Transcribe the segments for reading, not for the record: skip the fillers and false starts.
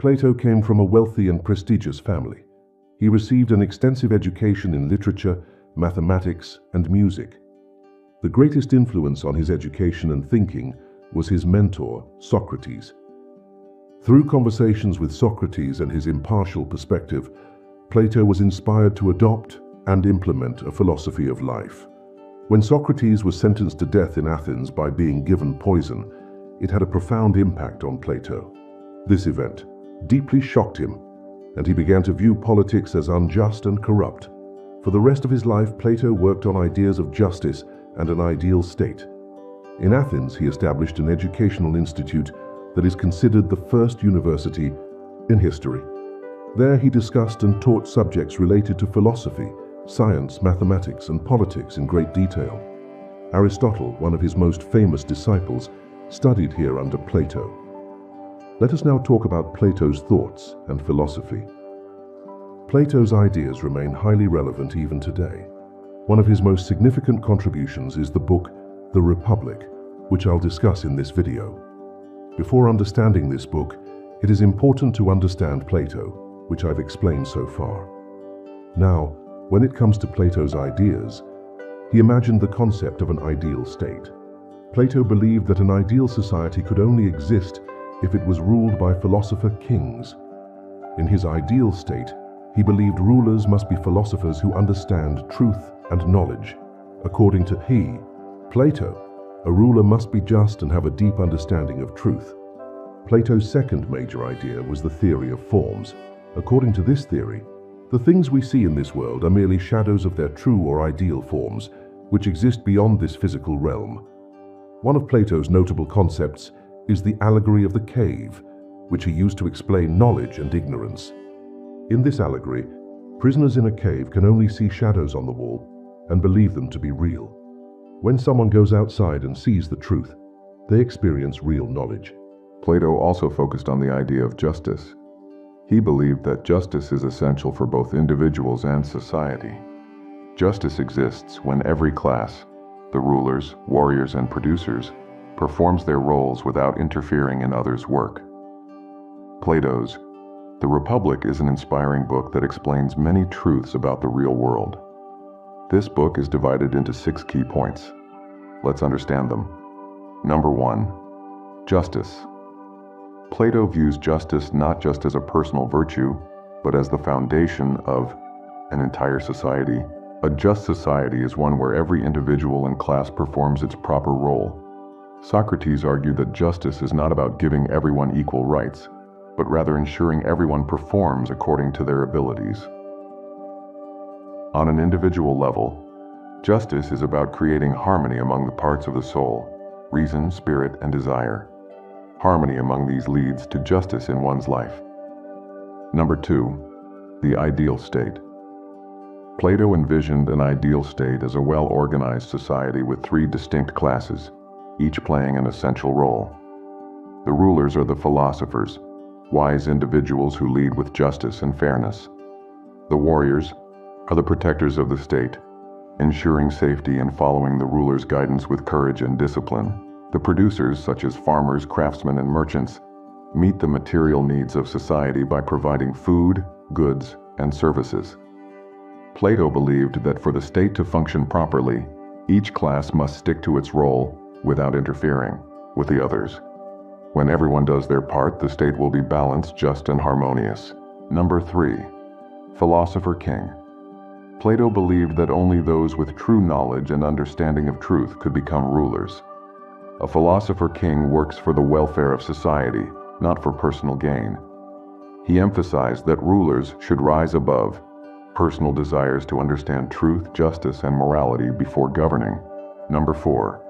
Plato came from a wealthy and prestigious family. He received an extensive education in literature, mathematics, and music. The greatest influence on his education and thinking was his mentor, Socrates. Through conversations with Socrates and his impartial perspective, Plato was inspired to adopt and implement a philosophy of life. When Socrates was sentenced to death in Athens by being given poison, it had a profound impact on Plato. This event deeply shocked him, and he began to view politics as unjust and corrupt. For the rest of his life, Plato worked on ideas of justice and an ideal state. In Athens, he established an educational institute that is considered the first university in history. There he discussed and taught subjects related to philosophy, science, mathematics, and politics in great detail. Aristotle, one of his most famous disciples, studied here under Plato. Let us now talk about Plato's thoughts and philosophy. Plato's ideas remain highly relevant even today. One of his most significant contributions is the book The Republic, which I'll discuss in this video. Before understanding this book, it is important to understand Plato, which I've explained so far. Now, when it comes to Plato's ideas, he imagined the concept of an ideal state. Plato believed that an ideal society could only exist if it was ruled by philosopher kings. In his ideal state, he believed rulers must be philosophers who understand truth and knowledge. According to Plato, a ruler must be just and have a deep understanding of truth. Plato's second major idea was the theory of forms. According to this theory, the things we see in this world are merely shadows of their true or ideal forms, which exist beyond this physical realm. One of Plato's notable concepts is the allegory of the cave, which he used to explain knowledge and ignorance. In this allegory, prisoners in a cave can only see shadows on the wall and believe them to be real. When someone goes outside and sees the truth, they experience real knowledge. Plato also focused on the idea of justice. He believed that justice is essential for both individuals and society. Justice exists when every class, the rulers, warriors, and producers, performs their roles without interfering in others' work. Plato's The Republic is an inspiring book that explains many truths about the real world. This book is divided into 6 key points. Let's understand them. Number 1. Justice. Plato views justice not just as a personal virtue, but as the foundation of an entire society. A just society is one where every individual and class performs its proper role. Socrates argued that justice is not about giving everyone equal rights, but rather ensuring everyone performs according to their abilities. On an individual level, justice is about creating harmony among the parts of the soul, reason, spirit, and desire. Harmony among these leads to justice in one's life. Number 2. The ideal state. Plato envisioned an ideal state as a well-organized society with 3 distinct classes, each playing an essential role. The rulers are the philosophers, wise individuals who lead with justice and fairness. The warriors are the protectors of the state, ensuring safety and following the ruler's guidance with courage and discipline. The producers, such as farmers, craftsmen, and merchants, meet the material needs of society by providing food, goods, and services. Plato believed that for the state to function properly, each class must stick to its role without interfering with the others. When everyone does their part, the state will be balanced, just, and harmonious. Number 3. Philosopher king. Plato believed that only those with true knowledge and understanding of truth could become rulers. A philosopher king works for the welfare of society, not for personal gain. He emphasized that rulers should rise above personal desires to understand truth, justice, and morality before governing. Number 4.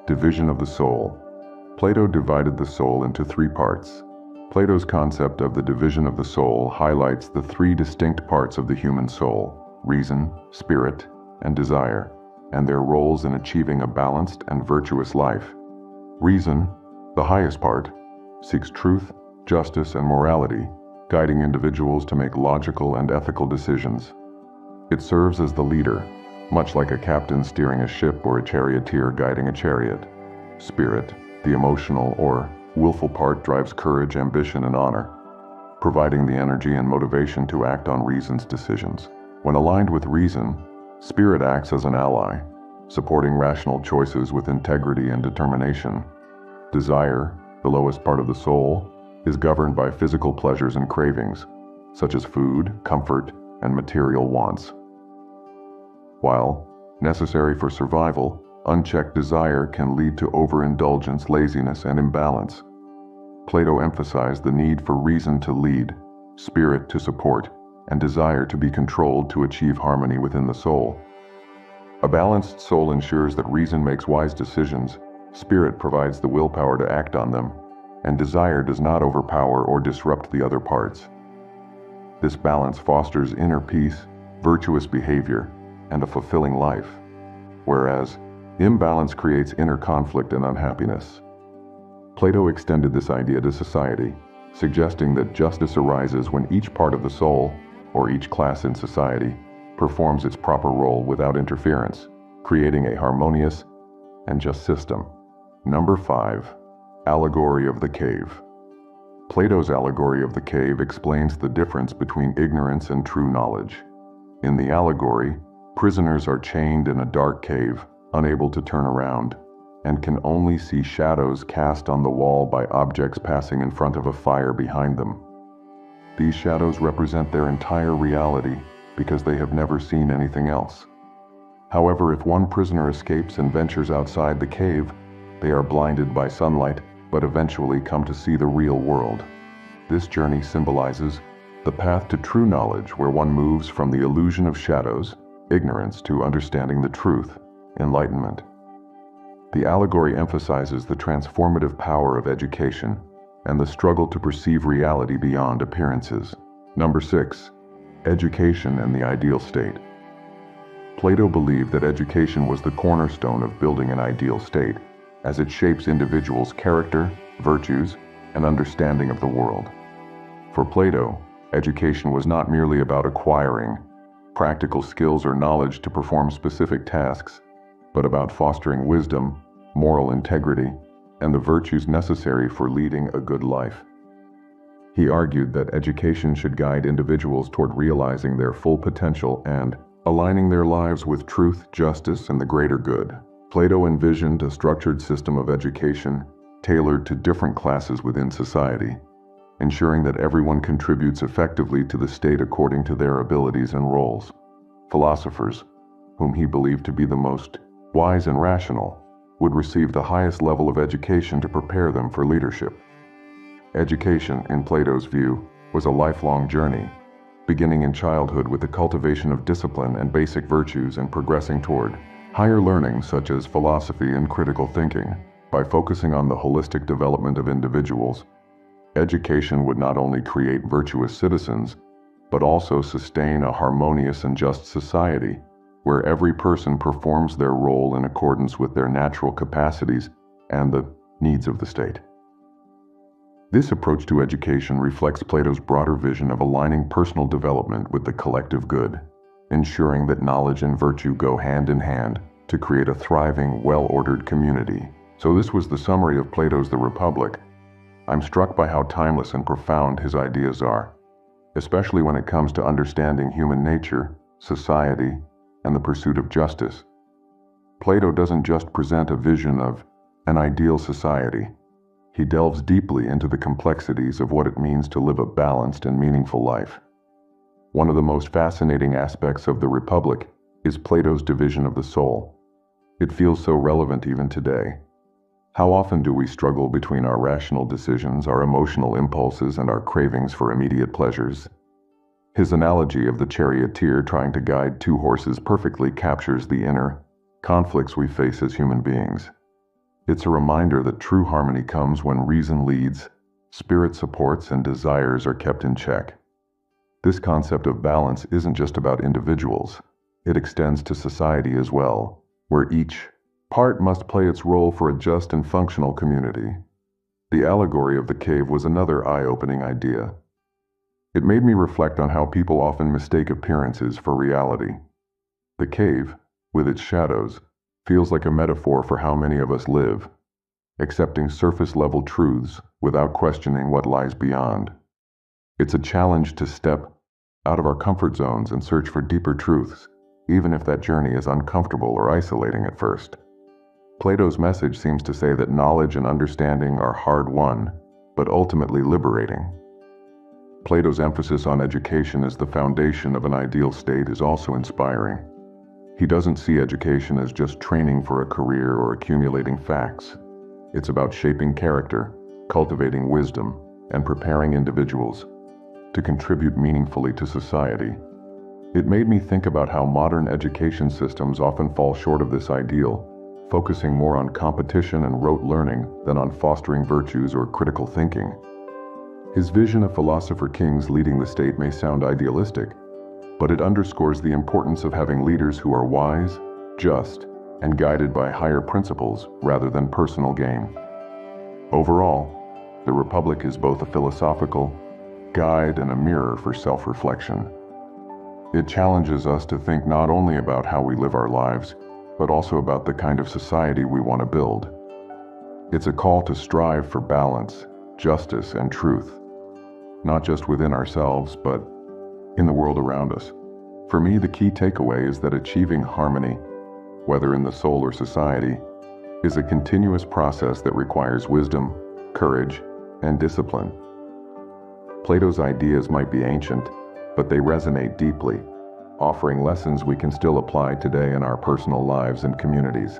Division of the soul. Plato divided the soul into 3 parts. Plato's concept of the division of the soul highlights the 3 distinct parts of the human soul: reason, spirit, and desire, and their roles in achieving a balanced and virtuous life. Reason, the highest part, seeks truth, justice, and morality, guiding individuals to make logical and ethical decisions. It serves as the leader, much like a captain steering a ship or a charioteer guiding a chariot. Spirit, the emotional or willful part, drives courage, ambition, and honor. providing the energy and motivation to act on reason's decisions. When aligned with reason, spirit acts as an ally, supporting rational choices with integrity and determination. Desire, the lowest part of the soul, is governed by physical pleasures and cravings, such as food, comfort, and material wants. While necessary for survival, unchecked desire can lead to overindulgence, laziness, and imbalance. Plato emphasized the need for reason to lead, spirit to support, and desire to be controlled to achieve harmony within the soul. A balanced soul ensures that reason makes wise decisions, spirit provides the willpower to act on them, and desire does not overpower or disrupt the other parts. This balance fosters inner peace, virtuous behavior, and a fulfilling life, whereas imbalance creates inner conflict and unhappiness. Plato extended this idea to society, suggesting that justice arises when each part of the soul, or each class in society, performs its proper role without interference, creating a harmonious and just system. Number 5. Allegory of the Cave. Plato's Allegory of the Cave explains the difference between ignorance and true knowledge. In the allegory, prisoners are chained in a dark cave, unable to turn around, and can only see shadows cast on the wall by objects passing in front of a fire behind them. These shadows represent their entire reality because they have never seen anything else. However, if one prisoner escapes and ventures outside the cave, they are blinded by sunlight, but eventually come to see the real world. This journey symbolizes the path to true knowledge, where one moves from the illusion of shadows, ignorance, to understanding the truth, enlightenment. The allegory emphasizes the transformative power of education and the struggle to perceive reality beyond appearances. Number 6. Education and the ideal state. Plato believed that education was the cornerstone of building an ideal state, as it shapes individuals' character, virtues, and understanding of the world. For Plato, education was not merely about acquiring practical skills or knowledge to perform specific tasks, but about fostering wisdom, moral integrity, and the virtues necessary for leading a good life. He argued that education should guide individuals toward realizing their full potential and aligning their lives with truth, justice, and the greater good. Plato envisioned a structured system of education tailored to different classes within society, ensuring that everyone contributes effectively to the state according to their abilities and roles. Philosophers, whom he believed to be the most wise and rational, would receive the highest level of education to prepare them for leadership. Education, in Plato's view, was a lifelong journey, beginning in childhood with the cultivation of discipline and basic virtues and progressing toward higher learning such as philosophy and critical thinking. By focusing on the holistic development of individuals, education would not only create virtuous citizens, but also sustain a harmonious and just society, where every person performs their role in accordance with their natural capacities and the needs of the state. This approach to education reflects Plato's broader vision of aligning personal development with the collective good, ensuring that knowledge and virtue go hand in hand to create a thriving, well-ordered community. So this was the summary of Plato's The Republic. I'm struck by how timeless and profound his ideas are, especially when it comes to understanding human nature, society, and the pursuit of justice. Plato doesn't just present a vision of an ideal society. He delves deeply into the complexities of what it means to live a balanced and meaningful life. One of the most fascinating aspects of The Republic is Plato's division of the soul. It feels so relevant even today. How often do we struggle between our rational decisions, our emotional impulses, and our cravings for immediate pleasures? His analogy of the charioteer trying to guide two horses perfectly captures the inner conflicts we face as human beings. It's a reminder that true harmony comes when reason leads, spirit supports, and desires are kept in check. This concept of balance isn't just about individuals. It extends to society as well, where each part must play its role for a just and functional community. The allegory of the cave was another eye-opening idea. It made me reflect on how people often mistake appearances for reality. The cave, with its shadows, feels like a metaphor for how many of us live, accepting surface-level truths without questioning what lies beyond. It's a challenge to step out of our comfort zones and search for deeper truths, even if that journey is uncomfortable or isolating at first. Plato's message seems to say that knowledge and understanding are hard-won, but ultimately liberating. Plato's emphasis on education as the foundation of an ideal state is also inspiring. He doesn't see education as just training for a career or accumulating facts. It's about shaping character, cultivating wisdom, and preparing individuals to contribute meaningfully to society. It made me think about how modern education systems often fall short of this ideal, focusing more on competition and rote learning than on fostering virtues or critical thinking. His vision of philosopher kings leading the state may sound idealistic, but it underscores the importance of having leaders who are wise, just, and guided by higher principles rather than personal gain. Overall, the Republic is both a philosophical guide and a mirror for self-reflection. It challenges us to think not only about how we live our lives, but also about the kind of society we want to build. It's a call to strive for balance, justice, and truth, not just within ourselves, but in the world around us. For me, the key takeaway is that achieving harmony, whether in the soul or society, is a continuous process that requires wisdom, courage, and discipline. Plato's ideas might be ancient, but they resonate deeply, offering lessons we can still apply today in our personal lives and communities.